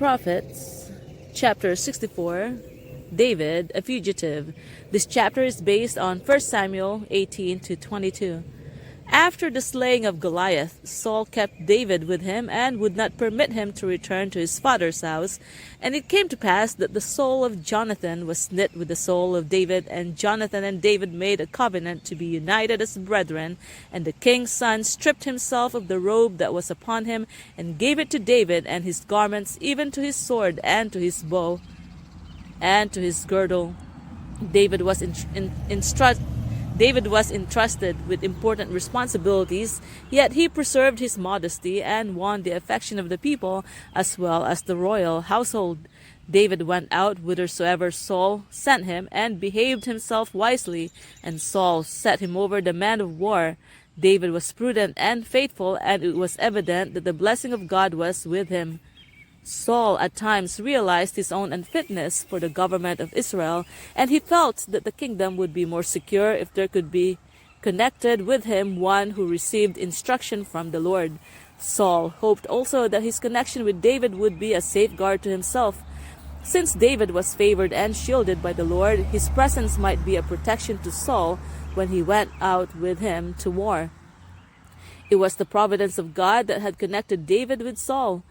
Prophets, chapter 64, David, a Fugitive. This chapter is based on 1 Samuel 18 to 22. After the slaying of Goliath, Saul kept David with him and would not permit him to return to his father's house. And it came to pass that the soul of Jonathan was knit with the soul of David, and Jonathan and David made a covenant to be united as brethren. And the king's son stripped himself of the robe that was upon him, and gave it to David, and his garments, even to his sword, and to his bow, and to his girdle. David was entrusted with important responsibilities, yet he preserved his modesty and won the affection of the people as well as the royal household. David went out whithersoever Saul sent him and behaved himself wisely, and Saul set him over the man of war. David was prudent and faithful, and it was evident that the blessing of God was with him. Saul at times realized his own unfitness for the government of Israel, and he felt that the kingdom would be more secure if there could be connected with him one who received instruction from the Lord. Saul hoped also that his connection with David would be a safeguard to himself. Since David was favored and shielded by the Lord, his presence might be a protection to Saul when he went out with him to war. It was the providence of God that had connected David with Saul.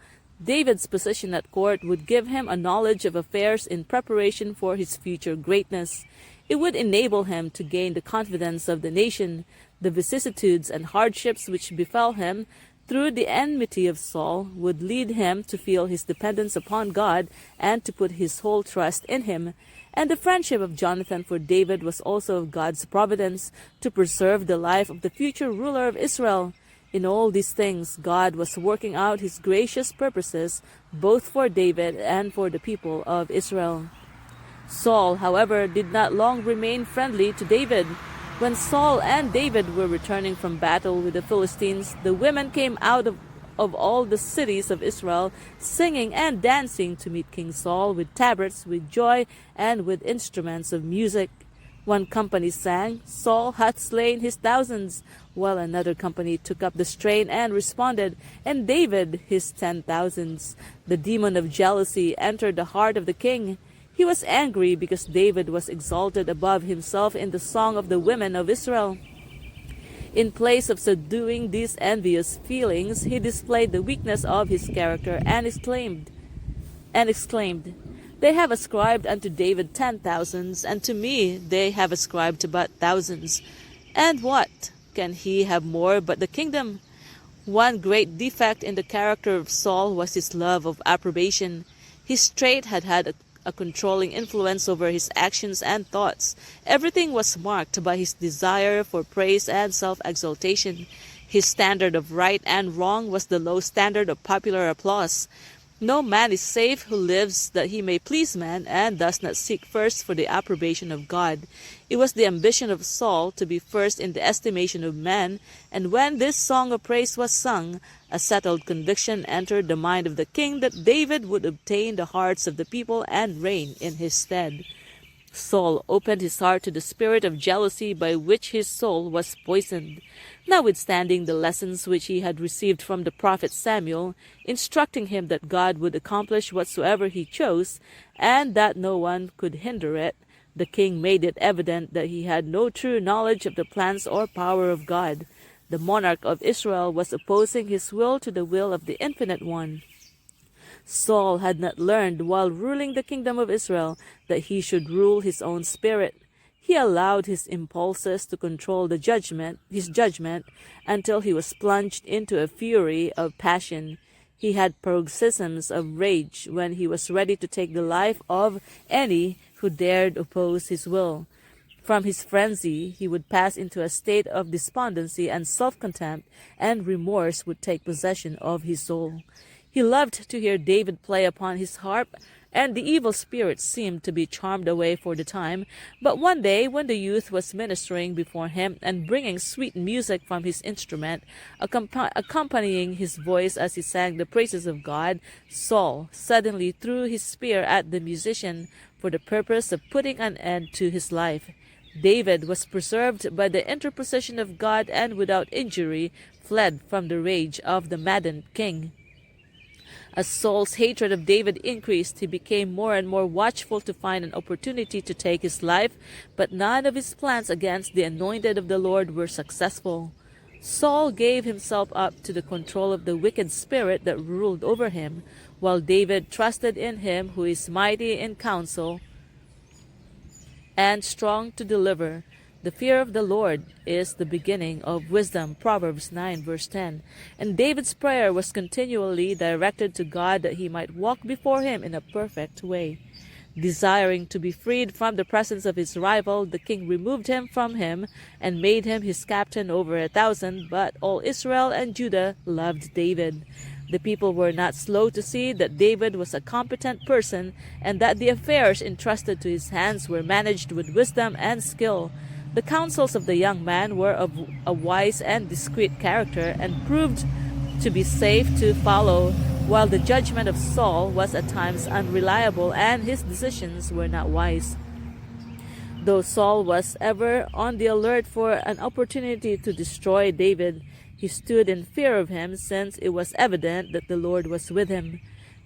David's position at court would give him a knowledge of affairs in preparation for his future greatness. It would enable him to gain the confidence of the nation. The vicissitudes and hardships which befell him through the enmity of Saul would lead him to feel his dependence upon God and to put his whole trust in him. And the friendship of Jonathan for David was also of God's providence to preserve the life of the future ruler of Israel. In all these things, God was working out his gracious purposes, both for David and for the people of Israel. Saul, however, did not long remain friendly to David. When Saul and David were returning from battle with the Philistines, the women came out of all the cities of Israel, singing and dancing to meet King Saul with tabrets, with joy, and with instruments of music. One company sang, "Saul hath slain his thousands," while another company took up the strain and responded, "And David his 10,000s." The demon of jealousy entered the heart of the king. He was angry because David was exalted above himself in the song of the women of Israel. In place of subduing these envious feelings, he displayed the weakness of his character and exclaimed, "They have ascribed unto David 10,000s, and to me they have ascribed but thousands. And what? Can he have more but the kingdom?" One great defect in the character of Saul was his love of approbation. His trait had a controlling influence over his actions and thoughts. Everything was marked by his desire for praise and self-exaltation. His standard of right and wrong was the low standard of popular applause. No man is safe who lives that he may please man, and does not seek first for the approbation of God. It was the ambition of Saul to be first in the estimation of men, and when this song of praise was sung, a settled conviction entered the mind of the king that David would obtain the hearts of the people and reign in his stead. Saul opened his heart to the spirit of jealousy by which his soul was poisoned. Notwithstanding the lessons which he had received from the prophet Samuel, instructing him that God would accomplish whatsoever he chose, and that no one could hinder it, the king made it evident that he had no true knowledge of the plans or power of God. The monarch of Israel was opposing his will to the will of the Infinite One. Saul had not learned while ruling the kingdom of Israel that he should rule his own spirit. He allowed his impulses to control his judgment, until he was plunged into a fury of passion. He had paroxysms of rage when he was ready to take the life of any who dared oppose his will. From his frenzy, he would pass into a state of despondency and self-contempt, and remorse would take possession of his soul. He loved to hear David play upon his harp, and the evil spirits seemed to be charmed away for the time. But one day, when the youth was ministering before him and bringing sweet music from his instrument, accompanying his voice as he sang the praises of God, Saul suddenly threw his spear at the musician for the purpose of putting an end to his life. David was preserved by the interposition of God, and without injury fled from the rage of the maddened king. As Saul's hatred of David increased, he became more and more watchful to find an opportunity to take his life, but none of his plans against the anointed of the Lord were successful. Saul gave himself up to the control of the wicked spirit that ruled over him, while David trusted in him who is mighty in counsel and strong to deliver. The fear of the Lord is the beginning of wisdom. Proverbs 9 verse 10. And David's prayer was continually directed to God that he might walk before him in a perfect way. Desiring to be freed from the presence of his rival, the king removed him from him and made him his captain over 1,000, but all Israel and Judah loved David. The people were not slow to see that David was a competent person and that the affairs entrusted to his hands were managed with wisdom and skill. The counsels of the young man were of a wise and discreet character and proved to be safe to follow, while the judgment of Saul was at times unreliable and his decisions were not wise. Though Saul was ever on the alert for an opportunity to destroy David, he stood in fear of him, since it was evident that the Lord was with him.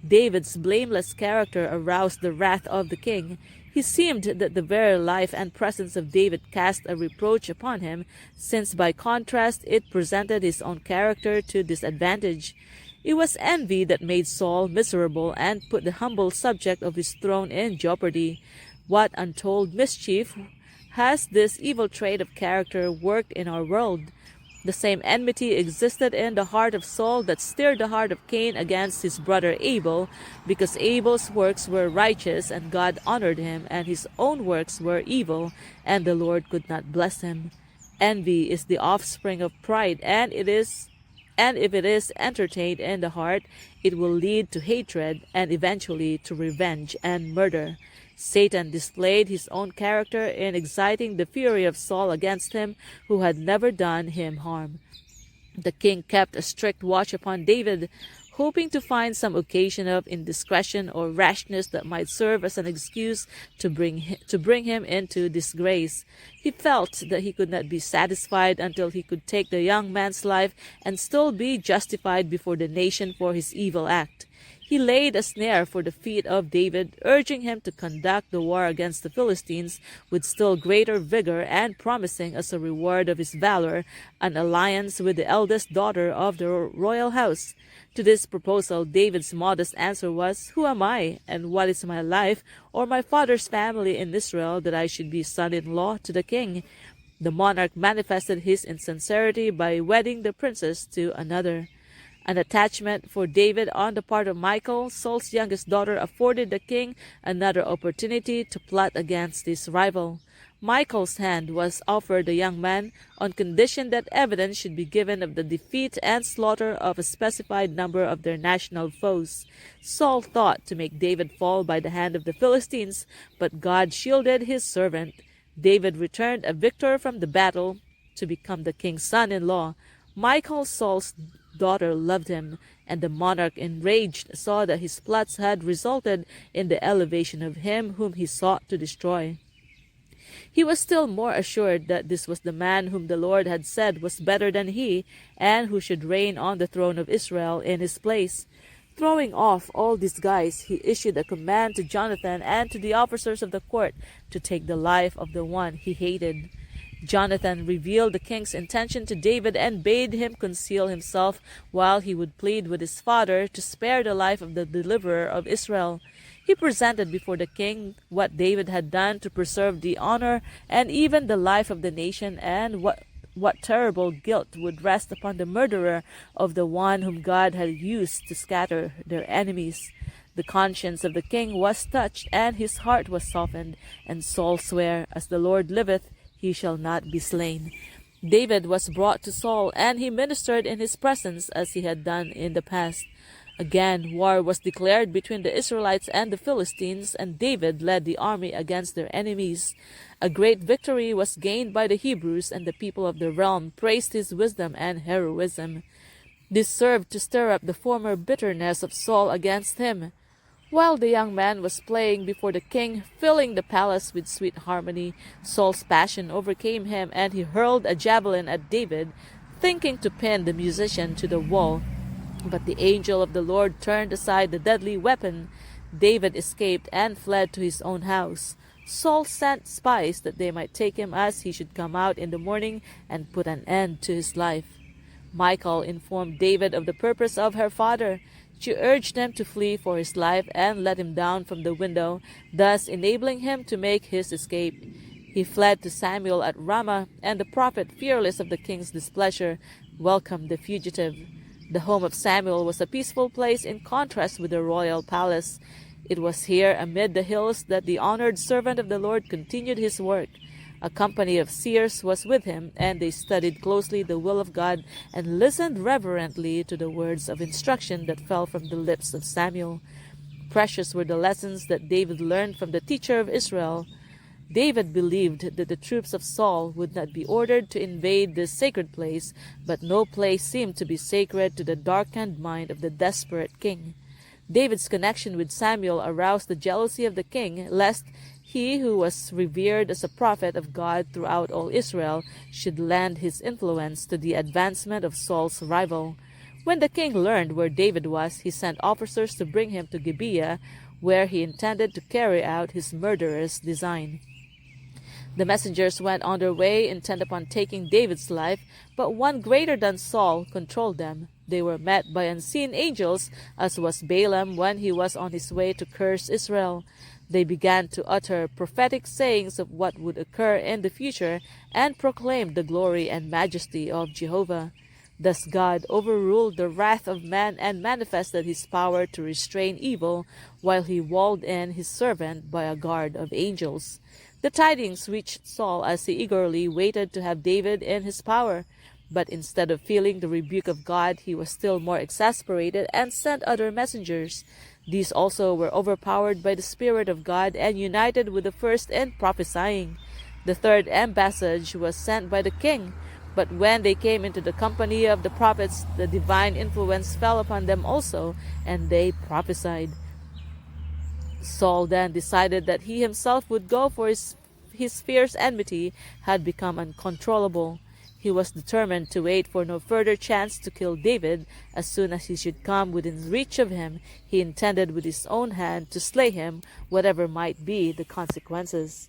David's blameless character aroused the wrath of the king. He seemed that the very life and presence of David cast a reproach upon him, since by contrast it presented his own character to disadvantage. It was envy that made Saul miserable and put the humble subject of his throne in jeopardy. What untold mischief has this evil trait of character worked in our world? The same enmity existed in the heart of Saul that stirred the heart of Cain against his brother Abel, because Abel's works were righteous and God honored him, and his own works were evil, and the Lord could not bless him. Envy is the offspring of pride, and if it is entertained in the heart, it will lead to hatred and eventually to revenge and murder. Satan displayed his own character in exciting the fury of Saul against him who had never done him harm. The king kept a strict watch upon David, hoping to find some occasion of indiscretion or rashness that might serve as an excuse to bring him into disgrace. He felt that he could not be satisfied until he could take the young man's life and still be justified before the nation for his evil act. He laid a snare for the feet of David, urging him to conduct the war against the Philistines with still greater vigor, and promising as a reward of his valor an alliance with the eldest daughter of the royal house. To this proposal, David's modest answer was, "Who am I, and what is my life or my father's family in Israel, that I should be son-in-law to the king?" The monarch manifested his insincerity by wedding the princess to another. An attachment for David on the part of Michal, Saul's youngest daughter, afforded the king another opportunity to plot against his rival. Michal's hand was offered the young man on condition that evidence should be given of the defeat and slaughter of a specified number of their national foes. Saul thought to make David fall by the hand of the Philistines, but God shielded his servant. David returned a victor from the battle to become the king's son-in-law. Michal, Saul's daughter, loved him, and the monarch, enraged, saw that his plots had resulted in the elevation of him whom he sought to destroy. He was still more assured that this was the man whom the Lord had said was better than he, and who should reign on the throne of Israel in his place. Throwing off all disguise, he issued a command to Jonathan and to the officers of the court to take the life of the one he hated. Jonathan revealed the king's intention to David and bade him conceal himself while he would plead with his father to spare the life of the deliverer of Israel. He presented before the king what David had done to preserve the honor and even the life of the nation, and what terrible guilt would rest upon the murderer of the one whom God had used to scatter their enemies. The conscience of the king was touched, and his heart was softened, and Saul sware, "As the Lord liveth, he shall not be slain." David was brought to Saul, and he ministered in his presence as he had done in the past. Again, war was declared between the Israelites and the Philistines, and David led the army against their enemies. A great victory was gained by the Hebrews, and the people of the realm praised his wisdom and heroism. This served to stir up the former bitterness of Saul against him. While the young man was playing before the king, filling the palace with sweet harmony, Saul's passion overcame him, and he hurled a javelin at David, thinking to pin the musician to the wall. But the angel of the Lord turned aside the deadly weapon. David escaped and fled to his own house. Saul sent spies that they might take him as he should come out in the morning and put an end to his life. Michal informed David of the purpose of her father. She urged him to flee for his life and let him down from the window, thus enabling him to make his escape. He fled to Samuel at Ramah, and the prophet, fearless of the king's displeasure, welcomed the fugitive. The home of Samuel was a peaceful place in contrast with the royal palace. It was here, amid the hills, that the honored servant of the Lord continued his work. A company of seers was with him, and they studied closely the will of God and listened reverently to the words of instruction that fell from the lips of Samuel. Precious were the lessons that David learned from the teacher of Israel. David believed that the troops of Saul would not be ordered to invade this sacred place, but no place seemed to be sacred to the darkened mind of the desperate king. David's connection with Samuel aroused the jealousy of the king, lest he who was revered as a prophet of God throughout all Israel should lend his influence to the advancement of Saul's rival. When the king learned where David was, he sent officers to bring him to Gibeah, where he intended to carry out his murderous design. The messengers went on their way, intent upon taking David's life, but one greater than Saul controlled them. They were met by unseen angels, as was Balaam when he was on his way to curse Israel. They began to utter prophetic sayings of what would occur in the future and proclaimed the glory and majesty of Jehovah. Thus God overruled the wrath of man and manifested his power to restrain evil, while he walled in his servant by a guard of angels. The tidings reached Saul as he eagerly waited to have David in his power. But instead of feeling the rebuke of God, he was still more exasperated and sent other messengers. These also were overpowered by the Spirit of God and united with the first in prophesying. The third embassage was sent by the king. But when they came into the company of the prophets, the divine influence fell upon them also, and they prophesied. Saul then decided that he himself would go, for his fierce enmity had become uncontrollable. He was determined to wait for no further chance to kill David. As soon as he should come within reach of him, he intended with his own hand to slay him, whatever might be the consequences.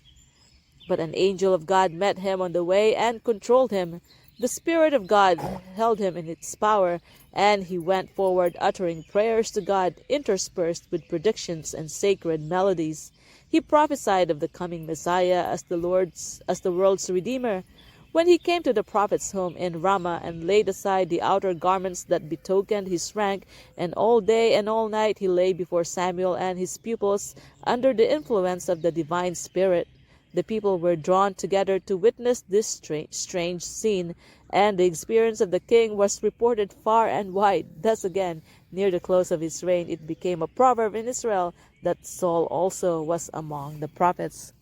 But an angel of God met him on the way and controlled him. The Spirit of God held him in its power, and he went forward uttering prayers to God, interspersed with predictions and sacred melodies. He prophesied of the coming Messiah as the world's Redeemer. When he came to the prophet's home in Ramah and laid aside the outer garments that betokened his rank, and all day and all night he lay before Samuel and his pupils under the influence of the divine Spirit, the people were drawn together to witness this strange scene, and the experience of the king was reported far and wide. Thus again, near the close of his reign, it became a proverb in Israel that Saul also was among the prophets.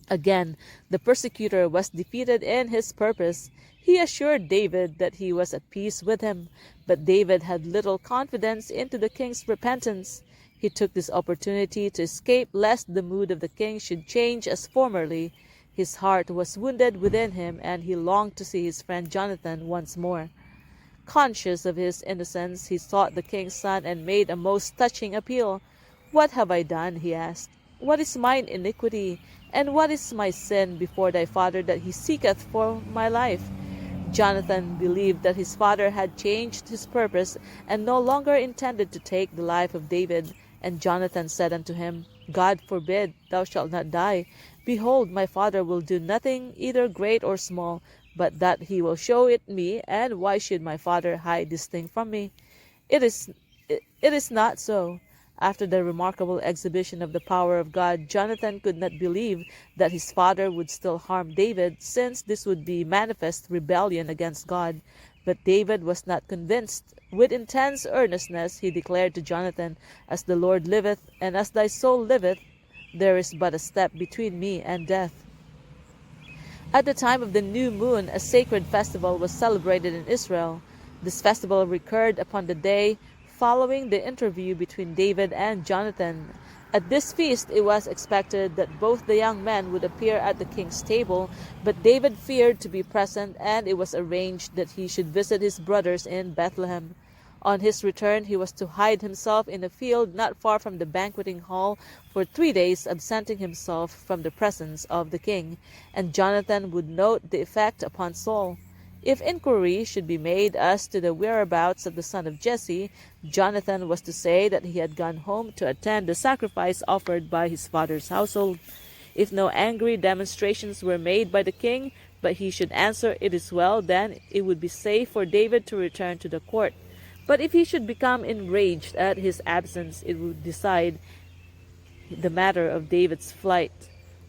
Again, the persecutor was defeated in his purpose. He assured David that he was at peace with him, but David had little confidence into the king's repentance. He took this opportunity to escape lest the mood of the king should change as formerly. His heart was wounded within him, and he longed to see his friend Jonathan once more. Conscious of his innocence, he sought the king's son and made a most touching appeal. "What have I done?" he asked. "What is mine iniquity, and what is my sin before thy father that he seeketh for my life?" Jonathan believed that his father had changed his purpose and no longer intended to take the life of David. And Jonathan said unto him, "God forbid, thou shalt not die. Behold, my father will do nothing, either great or small, but that he will show it me, and why should my father hide this thing from me? It is not so." After the remarkable exhibition of the power of God, Jonathan could not believe that his father would still harm David, since this would be manifest rebellion against God. But David was not convinced. With intense earnestness he declared to Jonathan, "As the Lord liveth, and as thy soul liveth, there is but a step between me and death." At the time of the new moon, a sacred festival was celebrated in Israel. This festival recurred upon the day following the interview between David and Jonathan. At this feast it was expected that both the young men would appear at the king's table, but David feared to be present, and it was arranged that he should visit his brothers in Bethlehem. On his return he was to hide himself in a field not far from the banqueting hall for 3 days, absenting himself from the presence of the king, and Jonathan would note the effect upon Saul. If inquiry should be made as to the whereabouts of the son of Jesse, Jonathan was to say that he had gone home to attend the sacrifice offered by his father's household. If no angry demonstrations were made by the king, but he should answer, "It is well," then it would be safe for David to return to the court. But if he should become enraged at his absence, it would decide the matter of David's flight.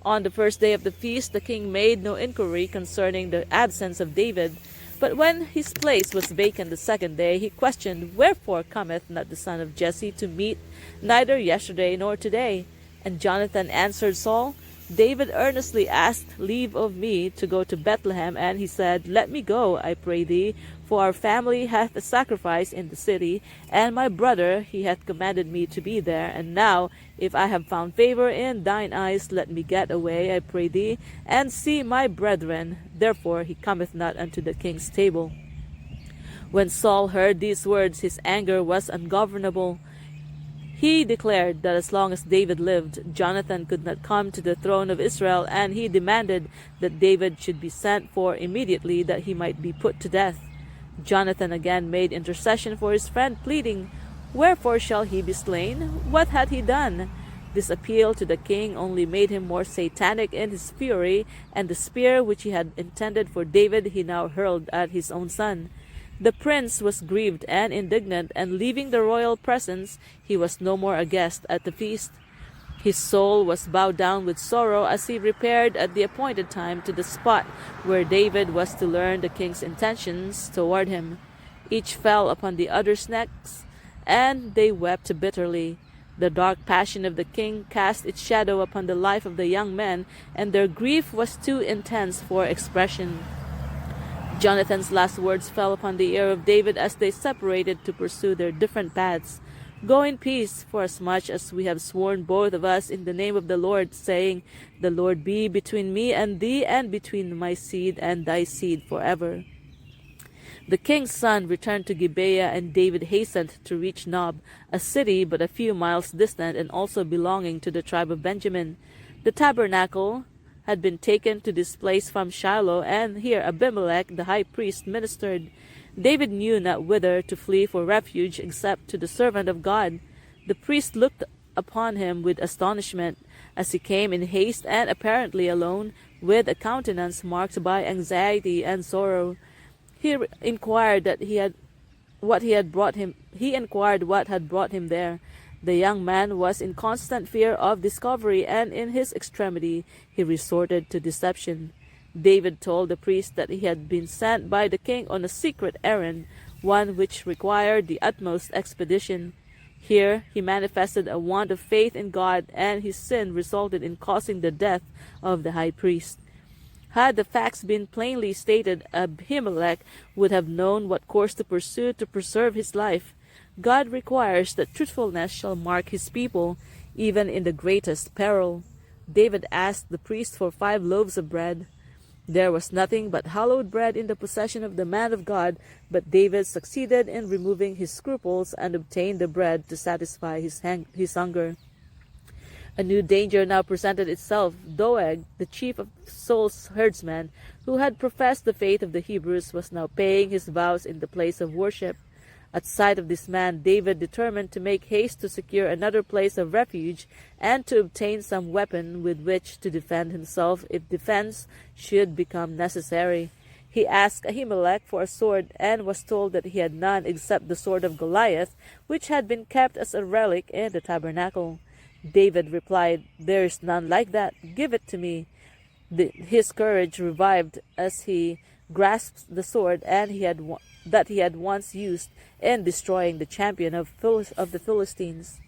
On the first day of the feast, the king made no inquiry concerning the absence of David. But when his place was vacant the second day, he questioned, "Wherefore cometh not the son of Jesse to meet, neither yesterday nor today?" And Jonathan answered Saul, "David earnestly asked leave of me to go to Bethlehem, and he said, Let me go, I pray thee, for our family hath a sacrifice in the city, and my brother he hath commanded me to be there. And now, if I have found favor in thine eyes, let me get away, I pray thee, and see my brethren. Therefore he cometh not unto the king's table." When Saul heard these words, his anger was ungovernable. He declared that as long as David lived, Jonathan could not come to the throne of Israel, and he demanded that David should be sent for immediately, that he might be put to death. Jonathan again made intercession for his friend, pleading, "Wherefore shall he be slain? What had he done?" This appeal to the king only made him more satanic in his fury, and the spear which he had intended for David he now hurled at his own son. The prince was grieved and indignant, and leaving the royal presence, he was no more a guest at the feast. His soul was bowed down with sorrow as he repaired at the appointed time to the spot where David was to learn the king's intentions toward him. Each fell upon the other's necks, and they wept bitterly. The dark passion of the king cast its shadow upon the life of the young men, and their grief was too intense for expression. Jonathan's last words fell upon the ear of David as they separated to pursue their different paths. "Go in peace, forasmuch as we have sworn both of us in the name of the Lord, saying, The Lord be between me and thee, and between my seed and thy seed forever." The king's son returned to Gibeah, and David hastened to reach Nob, a city but a few miles distant and also belonging to the tribe of Benjamin. The tabernacle had been taken to this place from Shiloh, and here Abimelech the high priest ministered. David knew not whither to flee for refuge except to the servant of God. The priest looked upon him with astonishment as he came in haste and apparently alone, with a countenance marked by anxiety and sorrow. He inquired what had brought him there. The young man was in constant fear of discovery, and in his extremity he resorted to deception. David told the priest that he had been sent by the king on a secret errand, one which required the utmost expedition. Here he manifested a want of faith in God, and his sin resulted in causing the death of the high priest. Had the facts been plainly stated, Abimelech would have known what course to pursue to preserve his life. God requires that truthfulness shall mark his people, even in the greatest peril. David asked the priest for 5 loaves of bread. There was nothing but hallowed bread in the possession of the man of God, but David succeeded in removing his scruples and obtained the bread to satisfy his hunger. A new danger now presented itself. Doeg, the chief of Saul's herdsmen, who had professed the faith of the Hebrews, was now paying his vows in the place of worship. At sight of this man, David determined to make haste to secure another place of refuge and to obtain some weapon with which to defend himself if defense should become necessary. He asked Ahimelech for a sword, and was told that he had none except the sword of Goliath, which had been kept as a relic in the tabernacle. David replied, "There is none like that. Give it to me." His courage revived as he grasped the sword that he had once used in destroying the champion of the Philistines.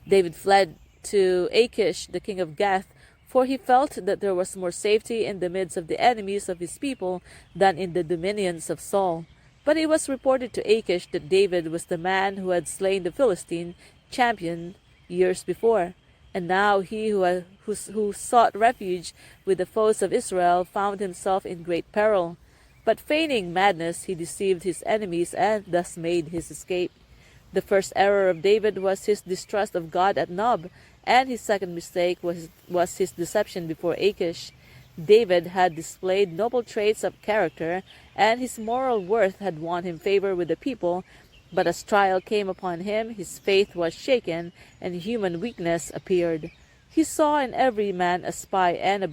David fled to Achish, the king of Gath, for he felt that there was more safety in the midst of the enemies of his people than in the dominions of Saul. But it was reported to Achish that David was the man who had slain the Philistine champion years before, and now he who sought refuge with the foes of Israel found himself in great peril. But feigning madness, he deceived his enemies and thus made his escape. The first error of David was his distrust of God at Nob, and his second mistake was his deception before Achish. David had displayed noble traits of character, and his moral worth had won him favor with the people, but as trial came upon him, his faith was shaken, and human weakness appeared. He saw in every man a spy and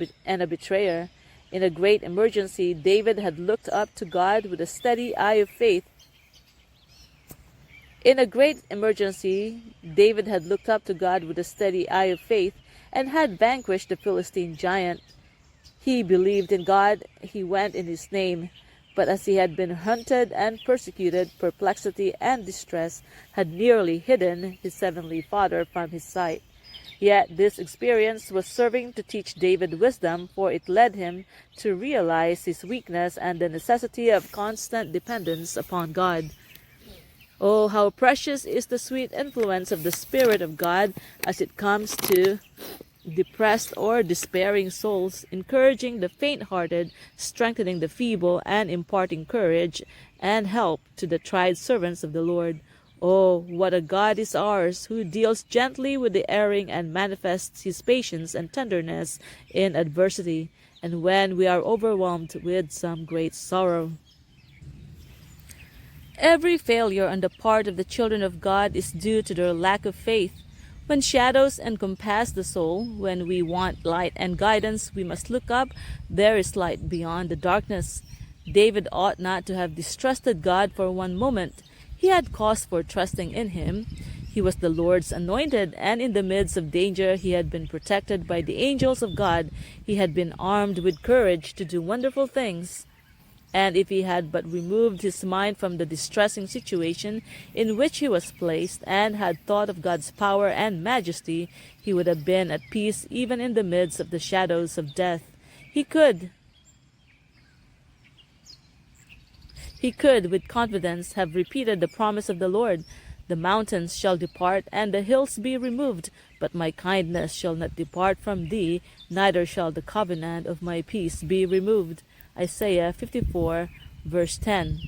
a betrayer. In a great emergency, David had looked up to God with a steady eye of faith. In a great emergency, David had looked up to God with a steady eye of faith and had vanquished the Philistine giant. He believed in God, he went in his name. But as he had been hunted and persecuted, perplexity and distress had nearly hidden his heavenly Father from his sight. Yet this experience was serving to teach David wisdom, for it led him to realize his weakness and the necessity of constant dependence upon God. Oh, how precious is the sweet influence of the Spirit of God as it comes to depressed or despairing souls, encouraging the faint-hearted, strengthening the feeble, and imparting courage and help to the tried servants of the Lord. Oh, what a God is ours, who deals gently with the erring and manifests his patience and tenderness in adversity, and when we are overwhelmed with some great sorrow. Every failure on the part of the children of God is due to their lack of faith. When shadows encompass the soul, when we want light and guidance, we must look up. There is light beyond the darkness. David ought not to have distrusted God for one moment. He had cause for trusting in him. He was the Lord's anointed, and in the midst of danger he had been protected by the angels of God. He had been armed with courage to do wonderful things. And if he had but removed his mind from the distressing situation in which he was placed, and had thought of God's power and majesty, he would have been at peace even in the midst of the shadows of death. He could, with confidence, have repeated the promise of the Lord, "The mountains shall depart, and the hills be removed, but my kindness shall not depart from thee, neither shall the covenant of my peace be removed." Isaiah 54, verse 10.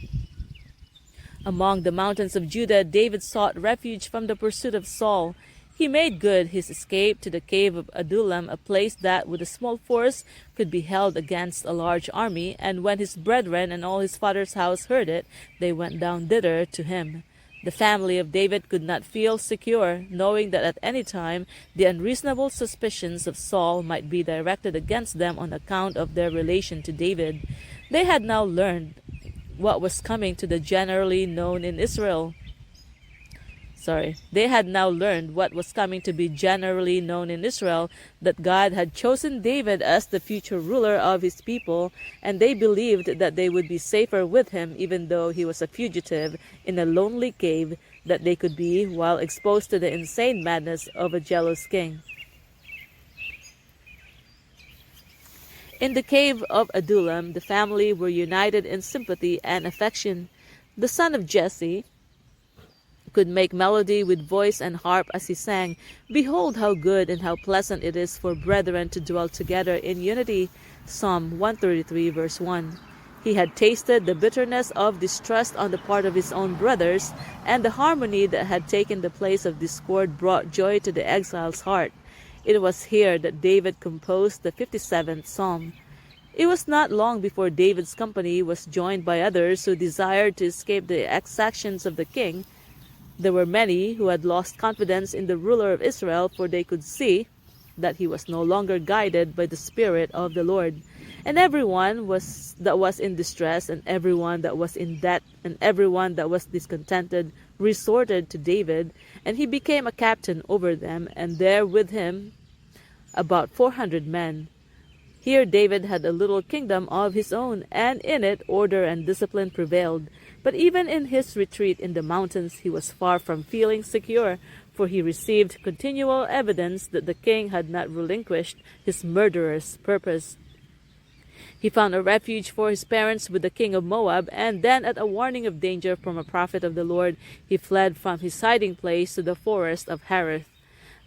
Among the mountains of Judah, David sought refuge from the pursuit of Saul. He made good his escape to the cave of Adullam, a place that, with a small force, could be held against a large army, and when his brethren and all his father's house heard it, they went down thither to him. The family of David could not feel secure, knowing that at any time the unreasonable suspicions of Saul might be directed against them on account of their relation to David. They had now learned what was coming to be generally known in Israel, that God had chosen David as the future ruler of his people, and they believed that they would be safer with him even though he was a fugitive in a lonely cave that they could be while exposed to the insane madness of a jealous king. In the cave of Adullam, the family were united in sympathy and affection. The son of Jesse could make melody with voice and harp as he sang, "Behold how good and how pleasant it is for brethren to dwell together in unity." Psalm 133, verse 1. He had tasted the bitterness of distrust on the part of his own brothers, and the harmony that had taken the place of discord brought joy to the exile's heart. It was here that David composed the 57th Psalm. It was not long before David's company was joined by others who desired to escape the exactions of the king. There were many who had lost confidence in the ruler of Israel, for they could see that he was no longer guided by the Spirit of the Lord. And everyone that was in distress, and everyone that was in debt, and everyone that was discontented resorted to David, and he became a captain over them, and there with him about 400 men. Here David had a little kingdom of his own, and in it order and discipline prevailed. But even in his retreat in the mountains he was far from feeling secure, for he received continual evidence that the king had not relinquished his murderous purpose. He found a refuge for his parents with the king of Moab, and then at a warning of danger from a prophet of the Lord, he fled from his hiding place to the forest of Hareth.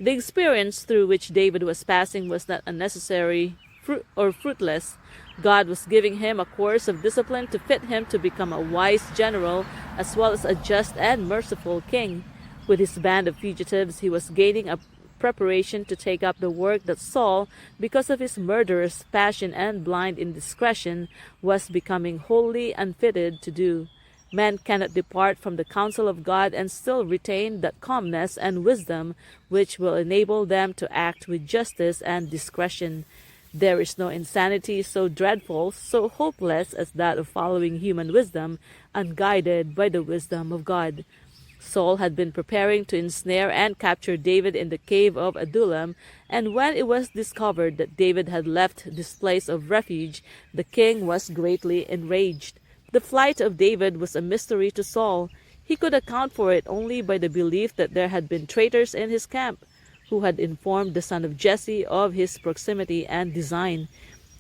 The experience through which David was passing was not unnecessary fruitless. God was giving him a course of discipline to fit him to become a wise general as well as a just and merciful king. With his band of fugitives, he was gaining a preparation to take up the work that Saul, because of his murderous passion and blind indiscretion, was becoming wholly unfitted to do. Men cannot depart from the counsel of God and still retain that calmness and wisdom which will enable them to act with justice and discretion. There is no insanity so dreadful, so hopeless as that of following human wisdom, unguided by the wisdom of God. Saul had been preparing to ensnare and capture David in the cave of Adullam, and when it was discovered that David had left this place of refuge, the king was greatly enraged. The flight of David was a mystery to Saul. He could account for it only by the belief that there had been traitors in his camp, who had informed the son of Jesse of his proximity and design.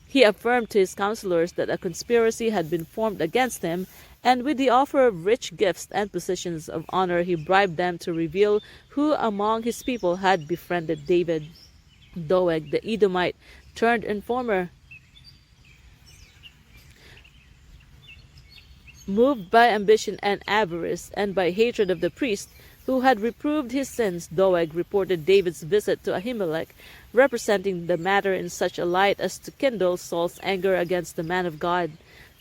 He affirmed to his counselors that a conspiracy had been formed against him, and with the offer of rich gifts and positions of honor he bribed them to reveal who among his people had befriended David. Doeg the Edomite turned informer, moved by ambition and avarice, and by hatred of the priest, who had reproved his sins, Doeg reported David's visit to Ahimelech, representing the matter in such a light as to kindle Saul's anger against the man of God.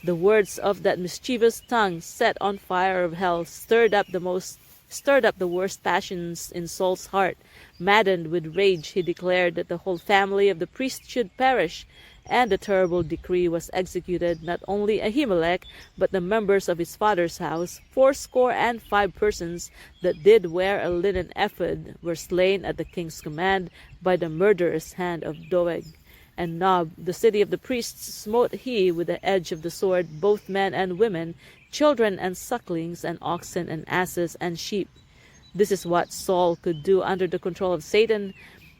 The words of that mischievous tongue, set on fire of hell, stirred up the worst passions in Saul's heart. Maddened with rage, he declared that the whole family of the priest should perish, and the terrible decree was executed. Not only Ahimelech, but the members of his father's house, 85 persons that did wear a linen ephod, were slain at the king's command by the murderous hand of Doeg. And Nob, the city of the priests, smote he with the edge of the sword both men and women, children and sucklings, and oxen and asses and sheep. This is what Saul could do under the control of Satan,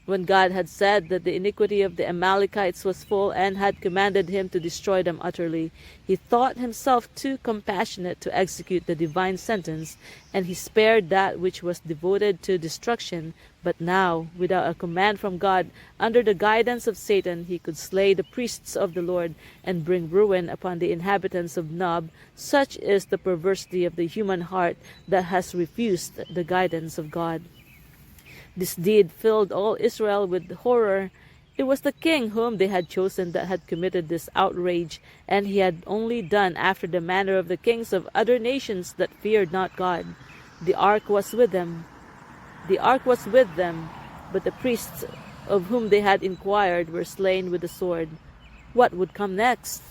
when God had said that the iniquity of the Amalekites was full and had commanded him to destroy them utterly. He thought himself too compassionate to execute the divine sentence, and he spared that which was devoted to destruction. But now, without a command from God, under the guidance of Satan, he could slay the priests of the Lord and bring ruin upon the inhabitants of Nob. Such is the perversity of the human heart that has refused the guidance of God. This deed filled all Israel with horror. It was the king whom they had chosen that had committed this outrage, and he had only done after the manner of the kings of other nations that feared not God. The ark was with them, but the priests of whom they had inquired were slain with the sword. What would come next?